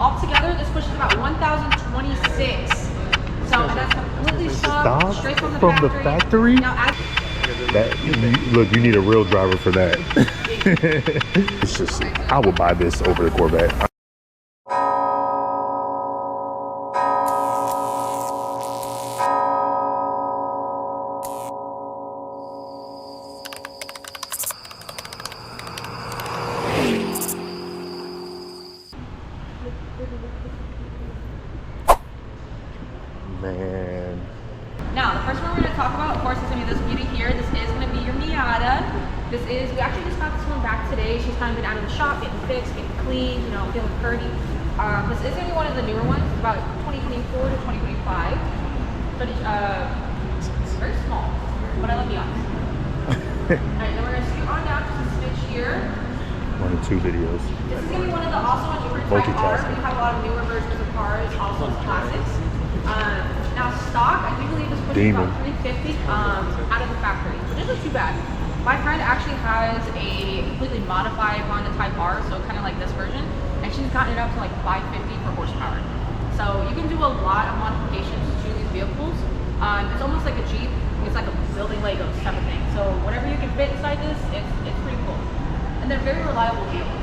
Altogether, this pushes about 1,026. So that's completely stock, straight from the factory. Now, look, you need a real driver for that. It's just, I would buy this over the Corvette. Man. Now, the first one we're going to talk about, of course, is going to be this beauty here. This is going to be your Miata. We actually just got this one back today. She's kind of been out of the shop, getting fixed, getting clean, you know, feeling pretty. This is going to be one of the newer ones, about 2024 to 2025. But it's very small, but I love the honest. Alright, then we're going to scoot on down to the switch here. 1 or 2 videos. This is going to be one of the also different type cars. We have a lot of newer versions of cars, also classics. Now stock, I do believe this pushes about 350 out of the factory, which isn't too bad. My friend actually has a completely modified Honda Type R, so kind of like this version, and she's gotten it up to like 550 for horsepower. So you can do a lot of modifications to these vehicles. It's almost like a Jeep. It's like a building Legos type of thing. So whatever you can fit inside this, it's pretty cool. And they're very reliable vehicles.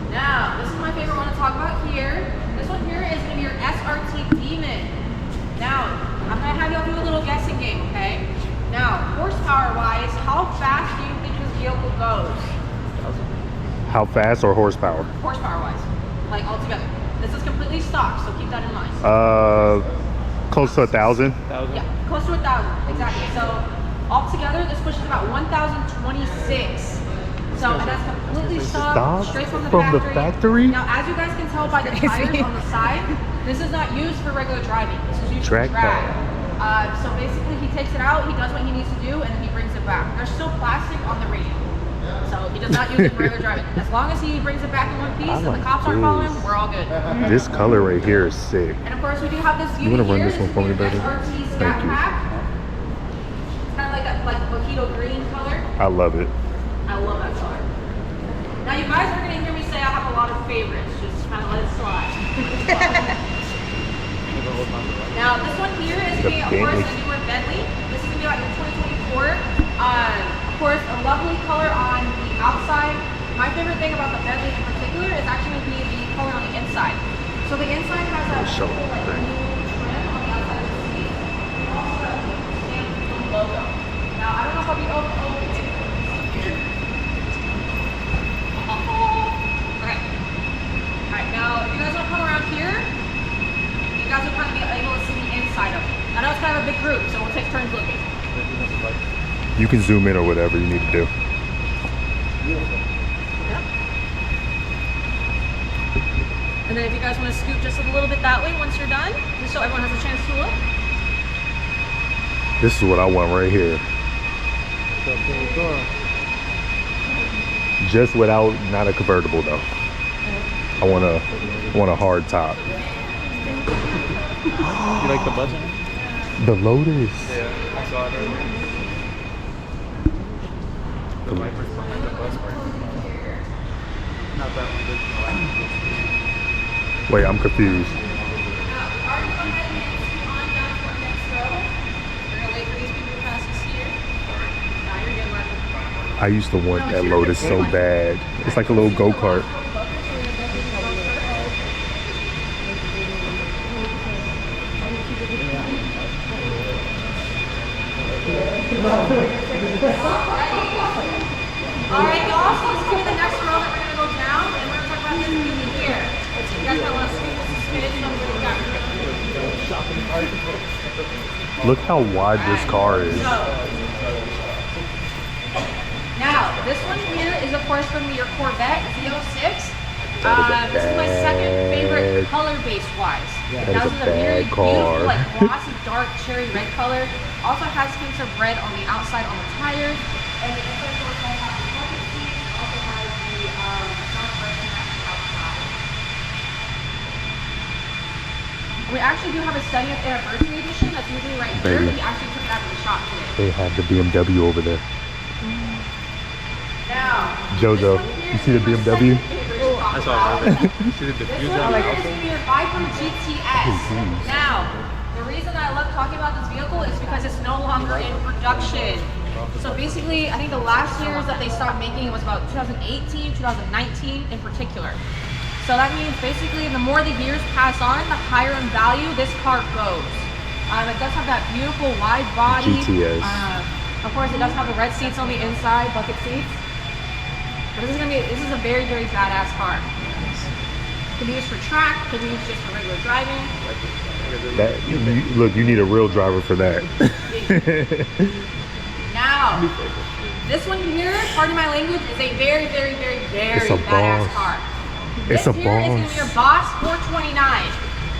Now, this is my favorite one to talk about here. This one here is going to be your SRT Demon. Now, I'm going to have y'all do a little guessing game, okay? Now, horsepower-wise, how fast do you think this vehicle goes? How fast or horsepower? Horsepower-wise, like altogether. This is completely stock, so keep that in mind. Close to 1,000. Yeah, close to 1,000, exactly. So, altogether, this pushes about 1,026. So, and that's completely stock, straight from the factory. Now, as you guys can tell by the tires on the side, this is not used for regular driving. This is used for drag. So basically, he takes it out, he does what he needs to do, and then he brings it back. There's still plastic on the radio, so he does not use it for regular driving. As long as he brings it back in one piece and the cops aren't following him, we're all good. This color right here is sick. And of course, we do have this view. You want to run this one for me, baby? Thank you. It's kind of like that, like mojito green color. I love it. I love that color. Now you guys are going to hear me say I have a lot of favorites. Just kind of let it slide. Now this one here is going to be, of course, a newer Bentley. This is going to be like your 2024. Of course, a lovely color on the outside. My favorite thing about the Bentley in particular is actually going to be the color on the inside. So the inside has a blue trim on the outside of the seat. And also a Samsung logo. Now I don't know if I'll be open it. Alright, now if you guys want to come around here, you guys will kind of be able to see the inside of it. I know it's kind of a big group, so we'll take turns looking. You can zoom in or whatever you need to do. Yeah. And then if you guys want to scoot just a little bit that way once you're done, just so everyone has a chance to look. This is what I want right here. Just without, not a convertible though. I want a hard top. You like the button? The Lotus. Yeah, I saw it earlier. The wipers behind the bus part. Not that one. Wait, I'm confused. I used to want that Lotus so bad. It's like a little go-kart. Alright, y'all, so this is going to be the next row that we're going to go down, and we're going to talk about this beauty here. You guys might want to scoot this a smidge, so we've got. Look how wide this car is. Now, this one here is, of course, going to be your Corvette Z06. This is my second favorite color base-wise. Now, this is a very beautiful, like glossy, dark cherry red color. Also has hints of red on the outside on the tires. And the inside doors all have the bucket seats. It also has the dark red mat outside. We actually do have a 70th anniversary edition that's usually right here. We actually took it out of the shop today. They have the BMW over there. Now, Jojo, you see the BMW? That's all I love it. See the This diffuser one on the here is outside? going to be your Viper GTS. Now, the reason I love talking about this vehicle is because it's no longer in production. So basically, I think the last years that they stopped making it was about 2018, 2019 in particular. So that means basically the more the years pass on, the higher in value this car goes. It does have that beautiful wide body. GTS. Of course, it does have the red seats on the inside, bucket seats. But this is a very, very badass car. Can be used for track, can be used just for regular driving. Look, you need a real driver for that. Now, this one here, pardon my language, is a very, very, very, very It's a badass boss. car. It's This a here is going to be boss. your Boss 429.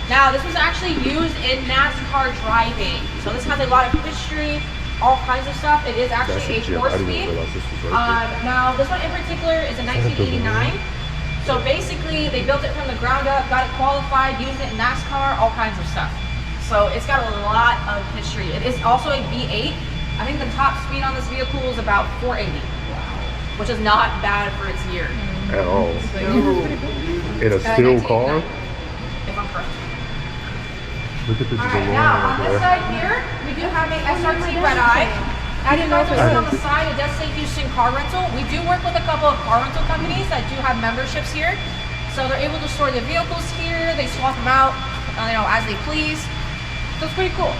Now, this was actually used in NASCAR driving. So this has a lot of history, all kinds of stuff. It is That's actually a a gym. I didn't four-speed. realize this was right there. Now, this one in particular is a 1989. So basically, they built it from the ground up, got it qualified, used it in NASCAR, all kinds of stuff. So it's got a lot of history. It is also a V8. I think the top speed on this vehicle is about 480, which is not bad for its year. At all. In a steel car? If I'm correct. Look at this Alright, balloon now on right this there. side here, we do have a SRT red eye. As you guys will see on the side, it does say Houston Car Rental. We do work with a couple of car rental companies that do have memberships here. So they're able to store the vehicles here. They swap them out, as they please. So it's pretty cool.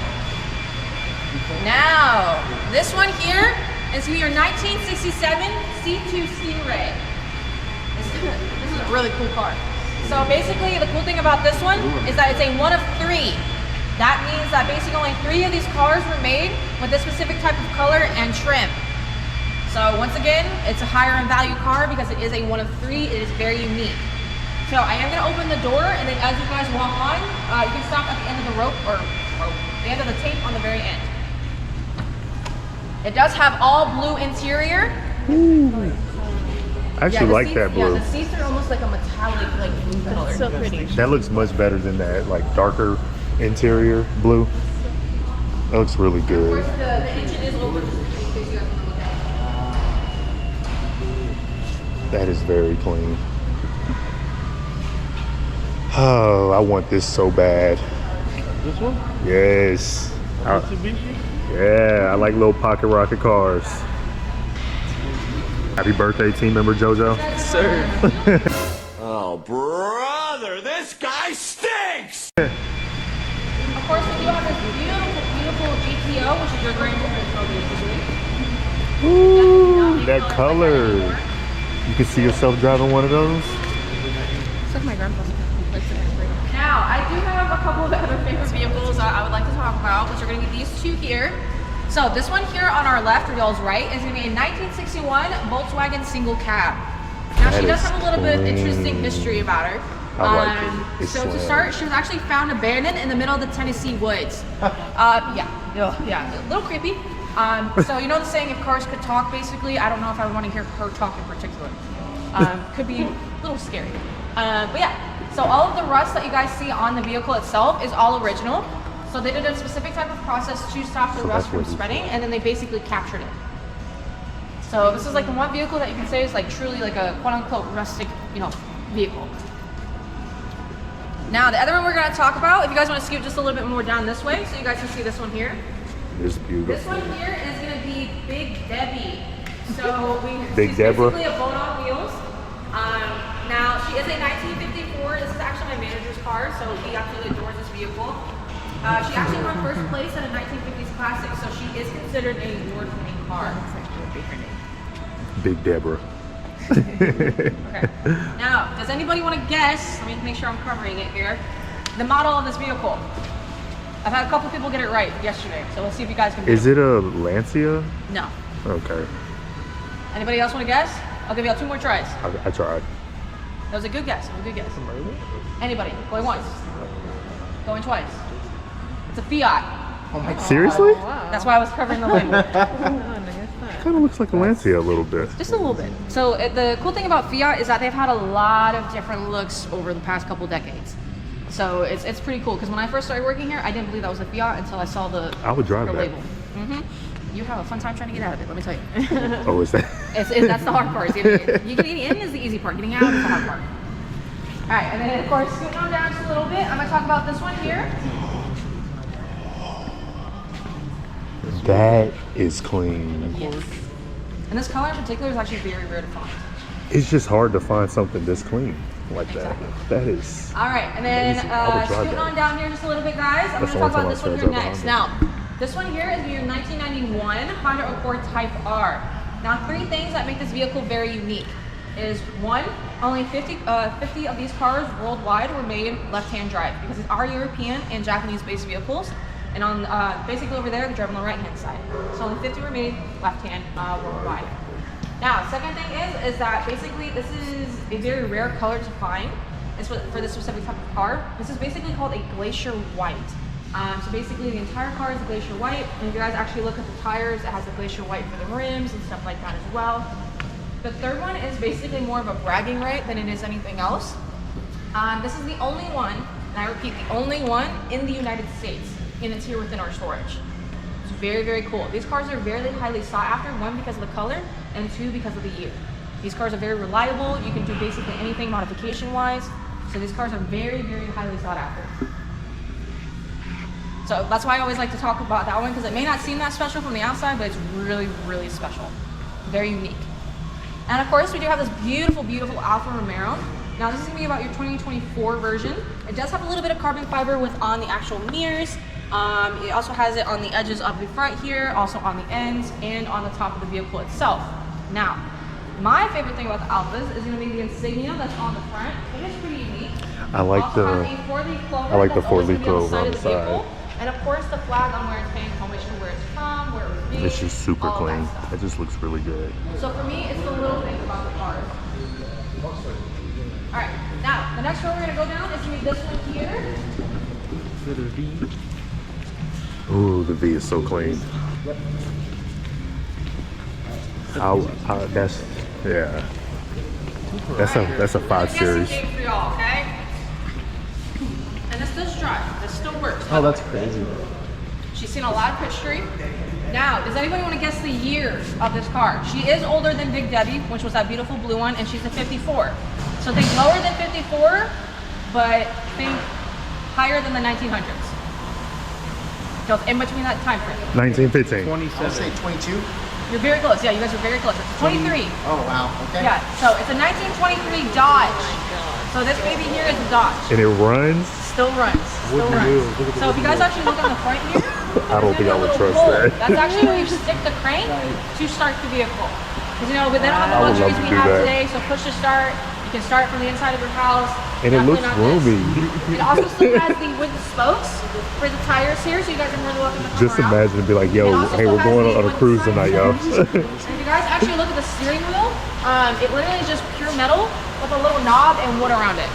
Now, this one here is your 1967 C2 Stingray. This is a really cool car. So basically, the cool thing about this one is that it's a one of three. That means that basically only 3 of these cars were made with this specific type of color and trim. So once again, it's a higher in value car because it is a one of 3. It is very unique. So I am gonna open the door, and then as you guys walk on, you can stop at the end of the rope, the end of the tape on the very end. It does have all blue interior. I actually like seats, that blue. Yeah, the seats are almost like a metallic, blue color. So pretty. That looks much better than that, darker interior blue. That looks really Of good. course, the engine is over just in case you guys want to look at it. That is very clean. Oh, I want this so bad. This one? Yes. Mitsubishi? Yeah, I like little pocket rocket cars. Happy birthday, team member JoJo. Sir. Oh, brother, this guy stinks! Of course, we do have this beautiful, beautiful GTO, which is your grandmother's trophy, basically. Ooh, that color. You can see yourself driving one of those? It's like my grandpa's. Now, I do have a couple of other favorite vehicles that I would like to talk about, which are going to be these two here. So this one here on our left, or y'all's right, is going to be a 1961 Volkswagen single cab. Now, she does have a little bit of interesting history about her. I like it. It's So to slim. start, she was actually found abandoned in the middle of the Tennessee woods. Yeah, a little creepy. So you know the saying, if cars could talk, basically? I don't know if I would want to hear her talk in particular. Could be a little scary. But yeah, so all of the rust that you guys see on the vehicle itself is all original. So they did a specific type of process to stop the So rust that's from what we- spreading, and then they basically captured it. So this is like the one vehicle that you can say is like truly like a quote-unquote rustic, vehicle. Now the other one we're gonna talk about, if you guys want to scoot just a little bit more down this way, so you guys can see this one here. It's beautiful. This one here is gonna be Big Debbie. So Big she's Deborah? basically a boat on wheels. Now she is a 1954. This is actually my manager's car, so he absolutely adores this vehicle. She actually won first place at a 1950s classic, so she is considered a award-winning car. Big Deborah. Okay. Now, does anybody want to guess? Let me make sure I'm covering it here. The model of this vehicle. I've had a couple people get it right yesterday, so let's see if you guys can. Is it a Lancia? No. Okay. Anybody else want to guess? I'll give y'all 2 more tries. I tried. That was a good guess. Anybody? Going once. Going twice. It's a Fiat. Oh my God. Seriously? That's why I was covering the label. Kind of looks like a Lancia a little bit. Just a little bit. So the cool thing about Fiat is that they've had a lot of different looks over the past couple decades. So it's pretty cool because when I first started working here, I didn't believe that was a Fiat until I saw the I would drive that. label. You have a fun time trying to get out of it, let me tell you. Oh, is that? That's the hard part. Getting in is the easy part. Getting out is the hard part. All right, and then of course, scooting on down just a little bit, I'm gonna talk about this one here. That is clean. Yes. And this color in particular is actually very rare to find. It's just hard to find something this clean like Exactly. that. That is. All right, and then Easy. I would drive scooting that. on down here just a little bit, guys. I'm That's going to the talk only about this time one I here drive next. behind Now, this one here is your 1991 Honda Accord Type R. Now, 3 things that make this vehicle very unique is 1, only 50 of these cars worldwide were made left-hand drive because these are European and Japanese-based vehicles. And on basically over there, they drive on the right-hand side. So only 50 were made left-hand worldwide. Now, second thing is that basically this is a very rare color to find. It's for this specific type of car. This is basically called a glacier white. So basically the entire car is a glacier white. And if you guys actually look at the tires, it has a glacier white for the rims and stuff like that as well. The third one is basically more of a bragging right than it is anything else. This is the only one, and I repeat, the only one in the United States, and it's here within our storage. It's very, very cool. These cars are very highly sought after, 1, because of the color, and 2, because of the year. These cars are very reliable. You can do basically anything modification-wise. So these cars are very, very highly sought after. So that's why I always like to talk about that one, because it may not seem that special from the outside, but it's really, really special. Very unique. And of course, we do have this beautiful, beautiful Alfa Romero. Now this is gonna be about your 2024 version. It does have a little bit of carbon fiber on the actual mirrors. It also has it on the edges of the front here, also on the ends, and on the top of the vehicle itself. Now, my favorite thing about the Alphas is gonna be the insignia that's on the front. It is pretty unique. I like Also the. has a 4-leaf clover I like the that's always 4-leaf gonna be clover on the of vehicle. side. And of course the flag on where it's paying homage to where it's from, where it was made. It's just super all of that clean. stuff. It just looks really good. So for me, it's the little things about the cars. All right, now the next row we're gonna go down is gonna be this one here. Ooh, the V is so clean. That's yeah. That's a 5 series. Guessing game for y'all, okay? And this does drive. This still works. Oh, that's crazy. She's seen a lot of history. Now, does anybody want to guess the year of this car? She is older than Big Debbie, which was that beautiful blue one, and she's a 54. So think lower than 54, but think higher than the 1900s. So it's in between that time frame. 1915. 27. I'll say 22. You're very close. Yeah, you guys are very close. It's 23. Oh, wow. Okay. Yeah, so it's a 1923 Dodge. So this baby here is a Dodge. And it runs. Still runs. Still runs. So if you guys actually look on the front here, I don't think I would trust hole. that. That's actually where you stick the crank to start the vehicle. Because you know, but they don't have the I would luxuries love to we do have that. today. So push to start. You can start from the inside of your house. And it Definitely looks not this. roomy. It also still has the wooden spokes for the tires here, so you guys are more than welcome to come Just around. imagine and be like, yo, It also hey, still we're has going the on a wooden cruise side tonight, y'all. And if you guys actually look at the steering wheel, it literally is just pure metal with a little knob and wood around it.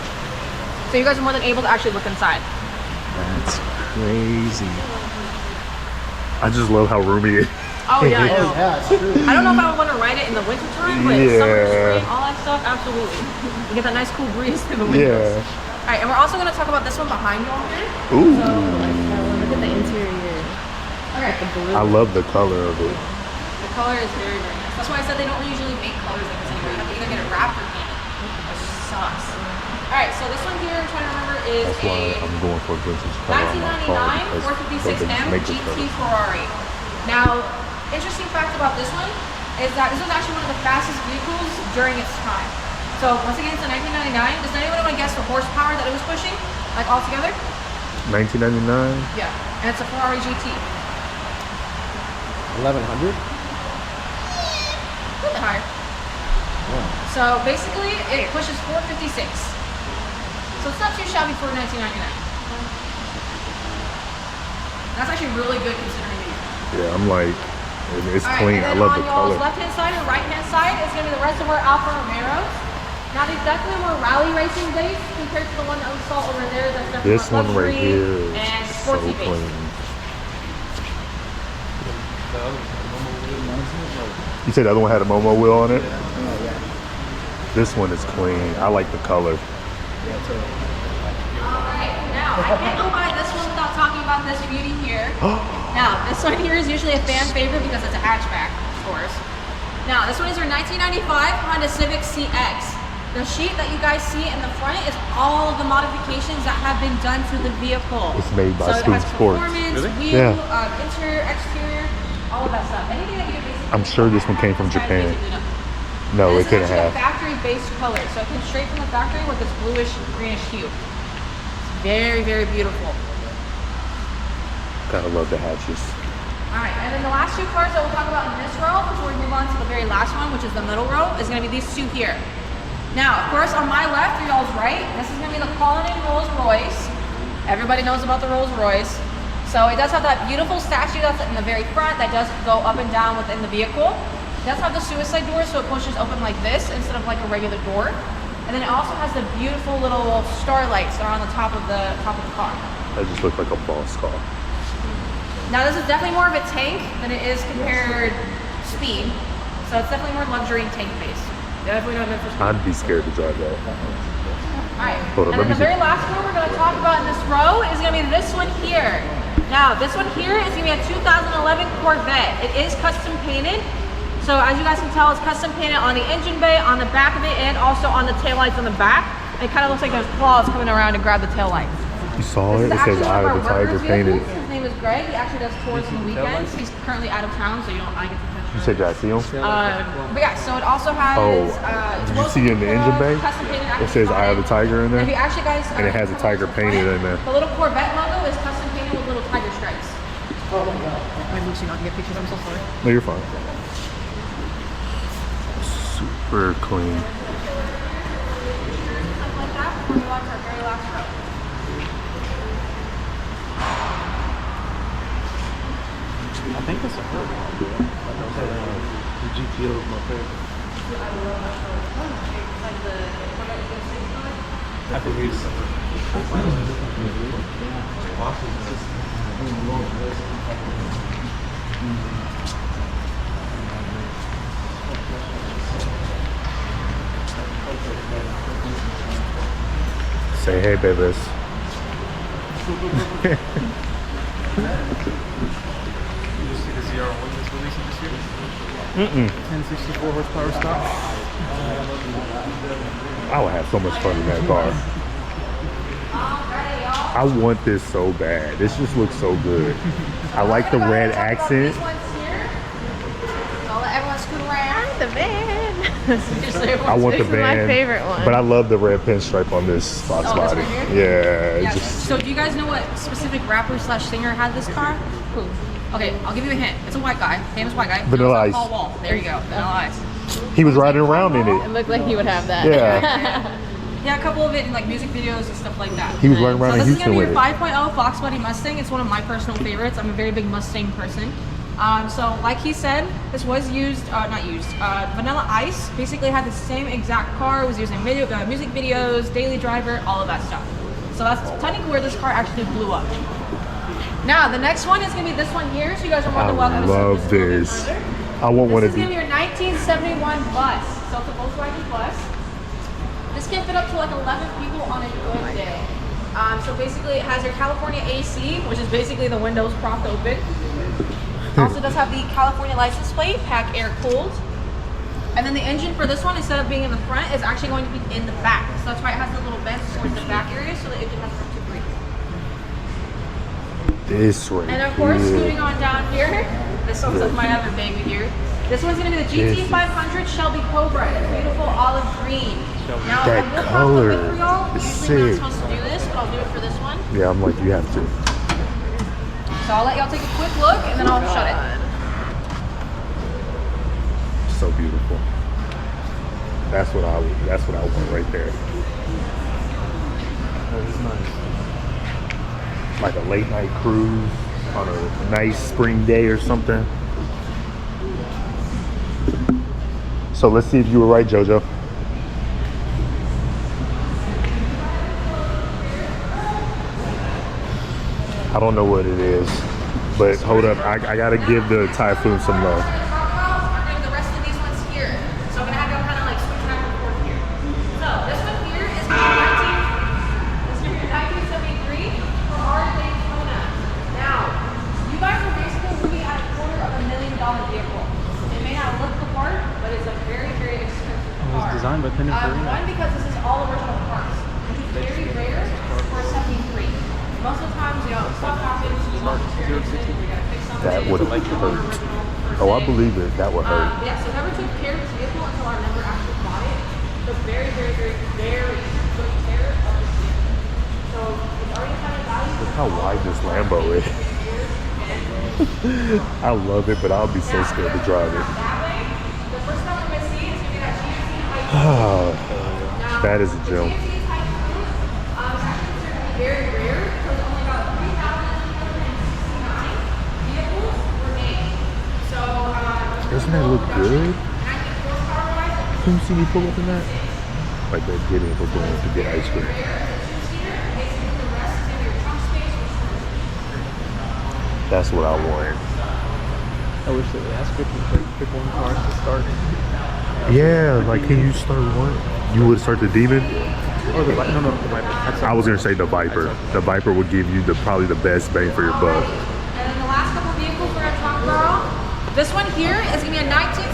So you guys are more than able to actually look inside. That's crazy. I just love how roomy it is. Oh yeah, I know. Yeah, it's true. I don't know if I would want to ride it in the winter time, but Yeah. summer, spring, all that stuff, absolutely. You get that nice cool breeze through the windows. Yeah. All right, and we're also going to talk about this one behind you all here. Ooh. Look at the interior. Okay. I love the color of it. The color is very, very nice. That's why I said they don't usually make colors like this anymore. You have to either get it wrapped or painted, which sucks. All right, so this one here, I'm trying to remember, is That's why a I'm going for a vintage color on my car. 1999 because they 456M make this GT color. Ferrari. Now, interesting fact about this one is that this was actually one of the fastest vehicles during its time. So once again, it's a 1999. Does anyone want to guess the horsepower that it was pushing, like altogether? 1999. Yeah, and it's a Ferrari GT. 1100? A little bit higher. So basically, it pushes 456. So it's not too shabby for 1999. That's actually really good considering the year. Yeah, I'm like, it's All right, clean. and I then love on the y'all's color. left-hand side and right-hand side is going to be the rest of our Alfa Romeros. Now these definitely more rally racing based compared to the one that we saw over there. That's definitely This more one right luxury here and is so sporty based. clean. You said the other one had a Momo wheel on it? This one is clean. I like the color. Alright, now I can't go by this one without talking about this beauty here. Now, this one here is usually a fan favorite because it's a hatchback, of course. Now, this one is your 1995 Honda Civic CX. The sheet that you guys see in the front is all of the modifications that have been done to the vehicle. It's made by so Spoon it has Sports. Performance, Really? wheel, Yeah. interior, exterior, all of that stuff. Anything that you can basically. I'm sure this one came from Japan. No, it This is couldn't actually have. a factory-based color, so it comes straight from the factory with this bluish, greenish hue. It's very, very beautiful. Gotta love the hatches. All right, and then the last two cars that we'll talk about in this row before we move on to the very last one, which is the middle row, is going to be these two here. Now, of course, on my left or y'all's right, this is going to be the Cullinan Rolls Royce. Everybody knows about the Rolls Royce. So it does have that beautiful statue that's in the very front that does go up and down within the vehicle. It does have the suicide door, so it pushes open like this instead of like a regular door. And then it also has the beautiful little starlights that are on the top of the car. That just looked like a boss car. Now this is definitely more of a tank than it is compared speed. So it's definitely more luxury and tank based. Definitely not meant for speed. I'd be scared to drive that. Alright, Hold on, and let then me the very see. last one we're going to talk about in this row is going to be this one here. Now this one here is going to be a 2011 Corvette. It is custom painted. So as you guys can tell, it's custom painted on the engine bay, on the back of it, and also on the taillights on the back. It kind of looks like there's claws coming around to grab the taillights. You saw it? This is It says actually Eye one of of the our Tiger workers' painted. vehicles. His name is Greg. He actually does tours on the weekends. He's currently out of town, so I get to touch You said, did I see him? But yeah, so it also has. Oh, did you see it in the engine bay? Custom painted It says Eye of the Tiger in there. If you actually guys, And it has a tiger painted in there. The little Corvette logo is custom painted with little tiger stripes. Oh my god! I'm losing not to get pictures. I'm so sorry. No, you're fine. Super clean. Something like that before we watch our very last row. I think that's a her. The GTO is my favorite. I believe so. Say hey, babies. You just see the ZR1 that's releasing this year? 1064 horsepower stock. I would have so much fun in that car. I want this so bad. This just looks so good. I like the red accent. These ones here. So I'll let everyone scoot around. The van. I want the This is my van, favorite one. but I love the red pinstripe on this Fox Oh, this body. one Yeah, it Yeah, just so do you guys know what specific rapper slash singer had this car? Who? Okay, I'll give you a hint. It's a white guy, famous white guy. Vanilla Knows Ice. Paul Wall. There you go, Vanilla Ice. he was riding around in It it. looked like he would have that. Yeah, Yeah, a couple of it in like music videos and stuff like that. he was running around So in this is gonna Houston be with your it. 5.0 Fox Body Mustang. It's one of my personal favorites. I'm a very big Mustang person. So like he said, this was used, not used, Vanilla Ice basically had the same exact car. It was used in music videos, daily driver, all of that stuff. So that's technically where this car actually blew up. Now, the next one is gonna be this one here. So you guys are more I than welcome to love sit a little bit this. further. I want one This of is gonna these. be your 1971 bus. So it's a Volkswagen bus. This can fit up to like 11 people on a good day. So basically it has your California AC, which is basically the windows propped open. It also does have the California license plate, pack air cooled. And then the engine for this one, instead of being in the front, is actually going to be in the back. So that's why it has the little vents towards the back area so the engine has room to breathe. This right And of course, here. scooting on down here, this one's my other baby here. This one's gonna be the GT500 Shelby Cobra. It's beautiful olive green. Now, That I will color pop the hood for y'all. is Usually sick. I'm not supposed to do this, but I'll do it for this one. Yeah, I'm like, you have to. So I'll let y'all take a quick look and then I'll shut it. So beautiful. That's what I want right there. That is nice. Like a late night cruise on a nice spring day or something. So let's see if you were right, JoJo. I don't know what it is, but hold up. I gotta give the Typhoon some love. The rest of these ones here. So I'm gonna have y'all kind of like switch back and forth here. So this one here is gonna be 1973 Ferrari Daytona. Now, you guys are basically looking at $250,000 vehicle. It may not look the part, but it's a very, very expensive car. It was designed by Pininfarina. One, because car, 0 to 60. That would have hurt. Oh, I believe it. That would hurt. Yeah, so never took care of this vehicle until our member actually bought it. So very, very, very, very good care of this vehicle. So it's already kind of valuable. Look how wide this Lambo is. I love it, but I'll be so scared to drive it. That way, the first time we're going to see is going to be that GMC Type. That is a gem. GMC Type is actually considered to be very rare because only about 3,369 vehicles were made. So, Doesn't that look good? Can you see me pull up in that? Like they're getting for going to get ice cream. That's what I want. I wish that they asked people to pick one car to start. Yeah, like can you start one? You would start the Demon? Or the Viper. No, the Viper. I was gonna say the Viper. The Viper would give you probably the best bang for your buck. And then the last couple vehicles we're going to talk about. This one here is going to be a 1979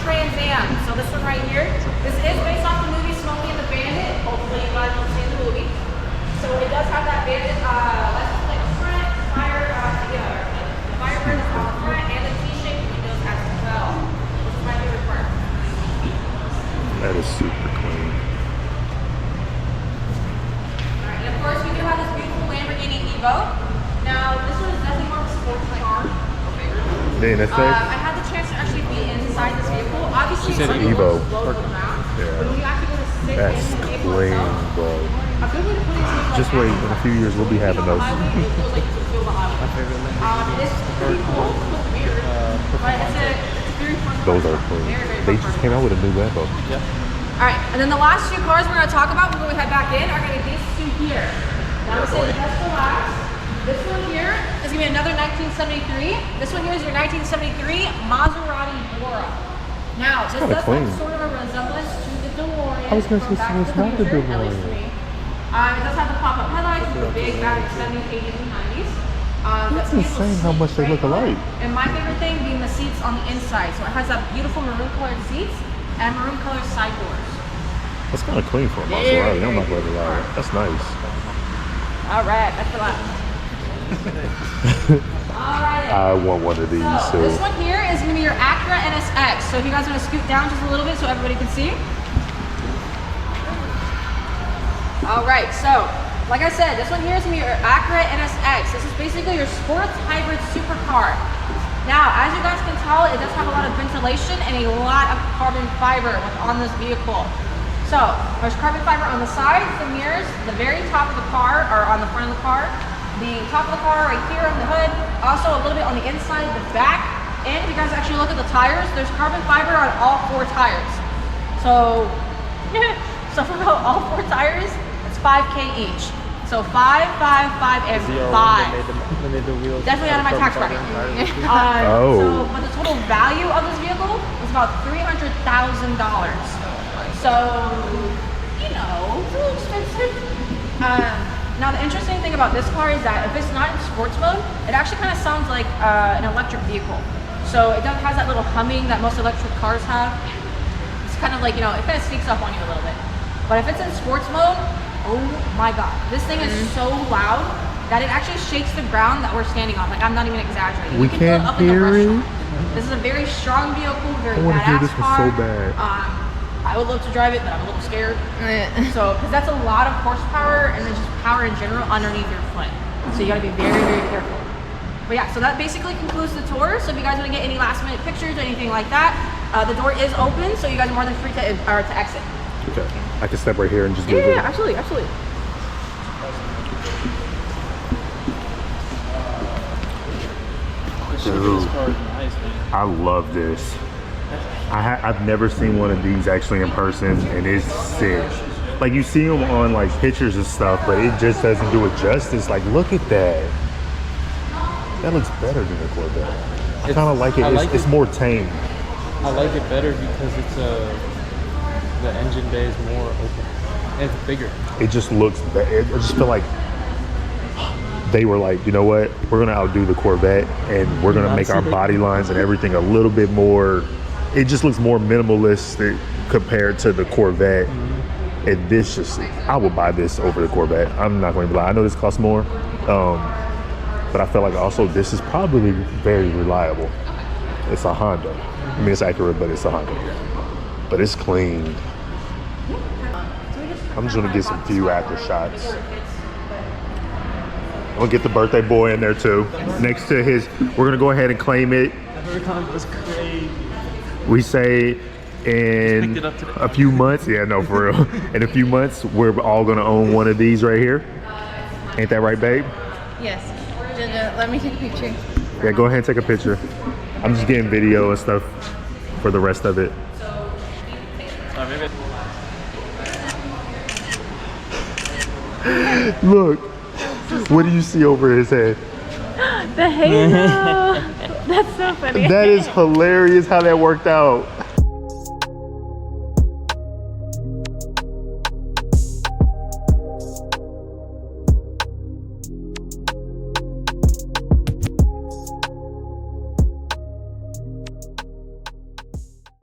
Trans Am. So this one right here, this is based off the movie Smokey and the Bandit. Hopefully you guys have seen the movie. So it does have that bandit license plate up front, the Firebird is on the front, and the T-shaped windows as well. This is my favorite part. That is super clean. Alright, and of course we do have this beautiful Lamborghini Evo. Now this one is definitely more of a sports car. The NSX? I had the chance to actually be inside this vehicle. Obviously, said some Evo. people load around, Yeah. but when you actually go to sit That's in the vehicle clean, itself, bro. a good way to put it is Just wait, in a few years we'll be having those. it feels like you can feel the highway. My favorite Lamborghini. It's pretty cool. It's weird, but it's very fun. Those are clean. Very, very They fun. just came out with a new Lambo. Yeah. All right, and then the last two cars we're going to talk about before we head back in are going to be these two here. Now this is just the last. This one here is going to be another 1973. This one here is your 1973 Maserati Bora. Now, this kinda does clean. have sort of a resemblance to the DeLorean. I was gonna from say, Back so to it's not the Future, at least DeLorean. to me. It does have the pop-up headlights, the big back in the 70s, 80s, and 90s. It's insane how much they look alike. And my favorite thing being the seats on the inside. So it has that beautiful maroon colored seats and maroon colored side doors. That's kind of clean for a Very, Maserati. I'm not very gonna lie. That's nice. All right, that's the last. All right. I want one of these So this too. one here is going to be your Acura NSX. So if you guys want to scoot down just a little bit so everybody can see. All right, so like I said, this one here is going to be your Acura NSX. This is basically your sports hybrid supercar. Now, as you guys can tell, it does have a lot of ventilation and a lot of carbon fiber on this vehicle. So there's carbon fiber on the sides, the mirrors, the very top of the car, or on the front of the car, the top of the car right here on the hood, also a little bit on the inside, the back, and if you guys actually look at the tires, there's carbon fiber on all four tires. So, so for all four tires, it's 5K each. So 5, 5, 5, and 5. They made the wheels. Definitely out of my tax bracket. Oh. So, but the total value of this vehicle was about $300,000. So, you know, it's a little expensive. Now, the interesting thing about this car is that if it's not in sports mode, it actually kind of sounds like an electric vehicle. So it has that little humming that most electric cars have. It's kind of like, you know, it kind of sneaks up on you a little bit. But if it's in sports mode, oh my God, this thing is so loud that it actually shakes the ground that we're standing on. Like, I'm not even exaggerating. We You can feel can't up in the hear it. restaurant. This is a very strong vehicle, very I want to hear badass this one car. so bad. I would love to drive it, but I'm a little scared. So, because that's a lot of horsepower and then just power in general underneath your foot. So you gotta be very, very careful. But yeah, so that basically concludes the tour. So if you guys want to get any last minute pictures or anything like that, the door is open, so you guys are more than free to exit. Okay. I can step right here and just do Yeah, it. absolutely, absolutely. Dude, This car is nice, man. I love this. I've never seen one of these actually in person, and it's sick. Like you see them on like pictures and stuff, but it just doesn't do it justice. Like look at that. That looks better than the Corvette. I kind of like it. It's more tame. I like it better because it's the engine bay is more open. And it's bigger. It just looks better. I just feel like they were like, you know what? We're gonna outdo the Corvette, and we're gonna make our body lines and everything a little bit more. It just looks more minimalistic compared to the Corvette. And this just, I would buy this over the Corvette. I'm not going to lie. I know this costs more, but But I feel like also this is probably very reliable. It's a Honda. I mean, it's accurate, but it's a Honda. But it's clean. I'm just gonna get some few after shots. I'm gonna get the birthday boy in there too. Next to his, we're gonna go ahead and claim it. That was crazy. We say in Picked it up today. a few months, yeah, no, for real. In a few months, we're all gonna own one of these right here. Ain't that right, babe? Yes. Let me take a picture. Yeah, go ahead and take a picture. I'm just getting video and stuff for the rest of it. Maybe. Look, what do you see over his head? The halo. That's so funny. That is hilarious how that worked out.